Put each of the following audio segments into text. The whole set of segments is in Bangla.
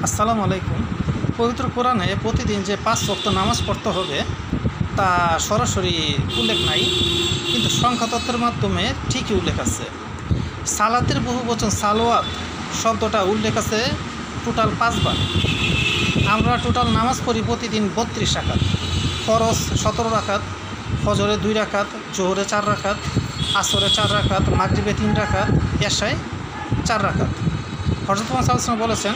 আসসালামু আলাইকুম। পবিত্র কোরআনে প্রতিদিন যে 5 ওয়াক্ত নামাজ পড়তে হবে তা সরাসরি উল্লেখ নাই, কিন্তু সংখ্যাতত্ত্বের মাধ্যমে ঠিকই উল্লেখ আছে। সালাতের বহুবচন সালোয়াত শব্দটা উল্লেখ আছে টোটাল 5 বার। আমরা টোটাল নামাজ পড়ি প্রতিদিন 32 রাকাত। ফরজ 17 রাকাত, ফজরে 2 রাকাত, জোহরে 4 রাকাত, আসরে 4 রাকাত, মাগরিবে 3 রাকাত, এশায় 4 রাকাত। হযরত মুহাম্মদ সাল্লাল্লাহু আলাইহি ওয়াসাল্লাম বলেছেন,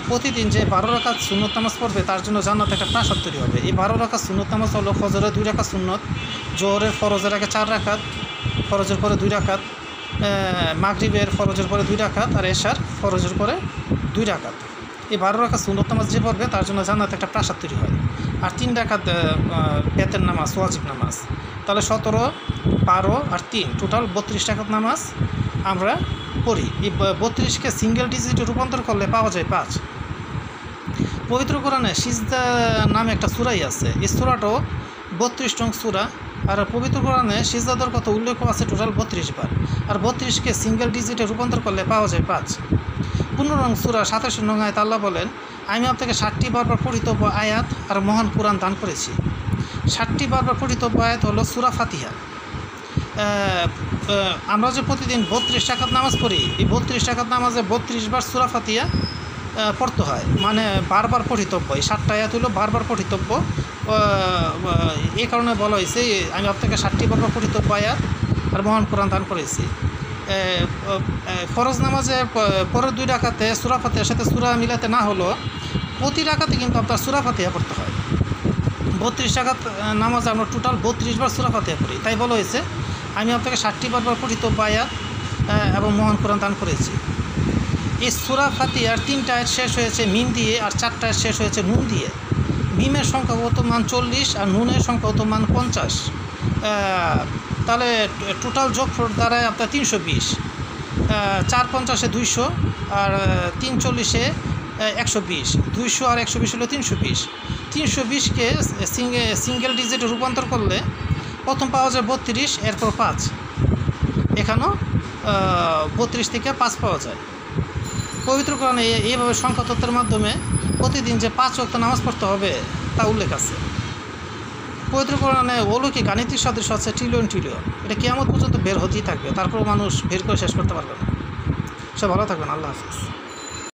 প্রতিদিন যে 12 রাকাত সুন্নত নামাজ পড়বে তার জন্য জান্নাতে একটা প্রাসাদ তৈরি হবে। এই 12 রাকাত সুন্নত নামাজ হলো ফজরে 2 রাকাত সুন্নত, জোহরের ফরজের আগে 4 রাকাত, ফরজের পরে 2 রাকাত, মাগরিবের ফরজের পরে 2 রাকাত, আর এশার ফরজের পরে 2 রাকাত। এই 12 রাকাত সুন্নত নামাজ যে পড়বে তার জন্য জান্নাতে একটা প্রাসাদ তৈরি হয়। আর 3 রাকাত বেতের নামাজ, ওয়াজিব নামাজ। তাহলে 17, 12 আর 3 টোটাল 32 রাকাত নামাজ আমরা পড়ি। এই 32কে সিঙ্গেল ডিজিটে রূপান্তর করলে পাওয়া যায় 5। পবিত্র কোরআনে সিজদা নামে একটা সূরাই আছে। এই সূরাটাও 32 নং সূরা। আর পবিত্র কোরআনে সিজদার কথা উল্লেখ আছে টোটাল 32 বার। আর 32কে সিঙ্গেল ডিজিটে রূপান্তর করলে পাওয়া যায় 5। 15 নং সূরা 27 নং আয়াত আল্লাহ বলেন, আমি আপনাকে 60টি বারবার পড়িতব্য আয়াত আর মহান কোরআন দান করেছি। 60টি বারবার পড়িতব্য আয়াত হলো সূরা ফাতিহা। আমরা যে প্রতিদিন 32 রাকাত নামাজ পড়ি, এই 32 রাকাত নামাজে 32 বার সূরা ফাতিহা পড়তে হয়, মানে বারবার পঠিতব্য। এই 60টা আয়াত হলো বারবার পঠিতব্য। এই কারণে বলা হয়েছে আমি আপনাকে 60টি বারবার পঠিতব্য আয়াত আর মহান কোরআন দান করেছি। ফরজ নামাজে পরের 2 রাকাতে সূরা ফাতিহার সাথে সূরা মিলাতে না হলো প্রতি রাকাতে কিন্তু আপনার সূরা ফাতিহা পড়তে হয়। 32 রাকাত নামাজে আমরা টোটাল 32 বার সূরা ফাতিহা পড়ি। তাই বলা হয়েছে আমি আপনাকে 60টি বারবার পঠিতব্য আয়াত এবং মহান কোরআন দান করেছি। এই সূরা ফাতিহার 3টা আয়াত শেষ হয়েছে মিম দিয়ে আর 4টা আয়াত শেষ হয়েছে নুন দিয়ে। মিমের সংখ্যাগত মান 40 আর নুনের সংখ্যাগত মান 50। তাহলে টোটাল যোগফল দ্বারায় আপনার 320। 4 50-এ 200 আর 3 40-এ 120। 200 আর 120 হলো 320। 320কে সিঙ্গেল ডিজিটে রূপান্তর করলে প্রথম পাওয়া যায় 32, এরপর 5। এখানেও 32 থেকে 5 পাওয়া যায়। পবিত্র কোরআনে এইভাবে সংখ্যাতত্ত্বের মাধ্যমে প্রতিদিন যে 5 ওয়াক্ত নামাজ পড়তে হবে তা উল্লেখ আছে। পবিত্র কোরআনে অলৌকিক গাণিতিক সাদৃশ্য আছে ট্রিলিয়ন। এটা কিয়ামত পর্যন্ত বের হতেই থাকবে, তারপর মানুষ বের করে শেষ করতে পারবে না। সব ভালো থাকবেন। আল্লাহ হাফেজ।